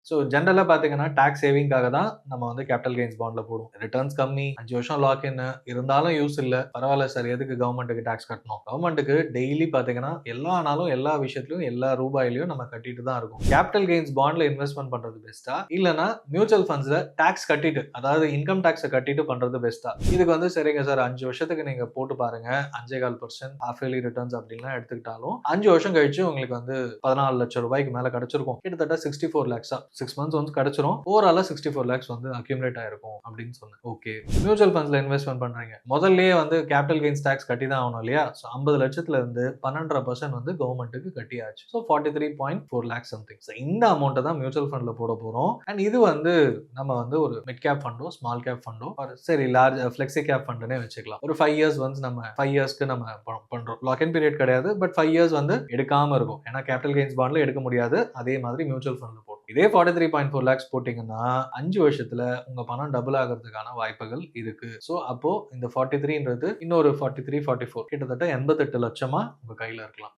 So ஜென்ரலா பார்த்தீங்கன்னா, tax சேவிங்காக தான் நம்ம வந்து கேபிட்டல் கெயின்ஸ் பாண்ட்ல போடுவோம். ரிட்டர்ன்ஸ் கம்மி, 5 வருஷம் லாக் இன் இருந்தாலும் யூஸ் இல்ல. பரவால்ல சார் எதுக்கு கவர்மெண்ட்க்கு டாக்ஸ் கட்டணும்? கவர்மெண்ட்க்கு டெய்லி பார்த்தீங்கன்னா, எல்லா நாளும், எல்லா விஷயத்திலயும், எல்லா ரூபாயிலயும் நம்ம கட்டிட்டு தான் இருக்கோம். கேபிட்டல் கெயின்ஸ் பாண்ட்ல இன்வெஸ்ட்மென்ட் பண்றது பெஸ்ட்டா? இல்லன்னா மியூச்சுவல் ஃபண்ட்ஸ்ல டாக்ஸ் கட்டிட்டு, அதாவது இன்கம் டாக்ஸ கட்டிட்டு பண்றது பெஸ்ட்டா? இதுக்கு வந்து சரிங்க சார் 5 வருஷத்துக்கு நீங்க போட்டு பாருங்க. 5.25% ஹால்ஃப் இயர்லி ரிட்டர்ன்ஸ் அப்படின்லாம் எடுத்துக்கிட்டாலும், 5 வருஷம் கழிச்சு உங்களுக்கு வந்து ₹14,00,000 மேல கிடைச்சிருக்கும். கிட்டத்தட்ட 64 லேக்ஸா 6 மந்த்ஸ் ஒன்ஸ் கிடைச்சிரும். ஓவராலா 64 லேக்ஸ் வந்து அக்யூமுலேட் ஆயிருக்கும் அப்படின்னு சொன்னேன். ஓகே. மியூச்சுவல் ஃபண்ட்ஸ்ல இன்வெஸ்ட்மென்ட் பண்றீங்க. முதல்லயே வந்து கேபிட்டல் கெயின்ஸ் டாக்ஸ் கட்டி தான் ஆகணும் இல்லையா? ஸோ 50 லட்சத்துல இருந்து 12.5% வந்து கவர்மெண்ட்டுக்கு கட்டியாச்சு. So 43.4 lakhs something. ஸோ இந்த அமௌண்ட்ட தான் மியூச்சுவல் ஃபண்ட்ல போட போறோம். அண்ட் இது வந்து நம்ம வந்து ஒரு மிட் கேப் ஃபண்டோ, ஸ்மால் கேப் ஃபண்டோ, சரி லார்ஜ் ஃப்ளெக்ஸி கேப் ஃபண்டுன்னே வச்சுக்கலாம். ஒரு 5 இயர்ஸ் ஒன்ஸ் நம்ம 5 இயர்ஸ்க்கு நம்ம பண்றோம். லாக் இன் பீரியட் கிடையாது. பட் 5 இயர்ஸ் வந்து எடுக்காம இருக்கும். ஏன்னா கேபிட்டல் கெயின்ஸ் பாண்ட்ல எடுக்க முடியாது. அதே மாதிரி மியூச்சுவல் ஃபண்ட்ல போடும். இதே 43.4 லேக்ஸ் போட்டீங்கன்னா 5 வருஷத்துல உங்க பணம் டபுள் ஆகிறதுக்கான வாய்ப்புகள் இருக்கு. சோ அப்போ இந்த 43ன்றது இன்னொரு 43, 44 கிட்டத்தட்ட 88 லட்சமா உங்க கையில இருக்கலாம்.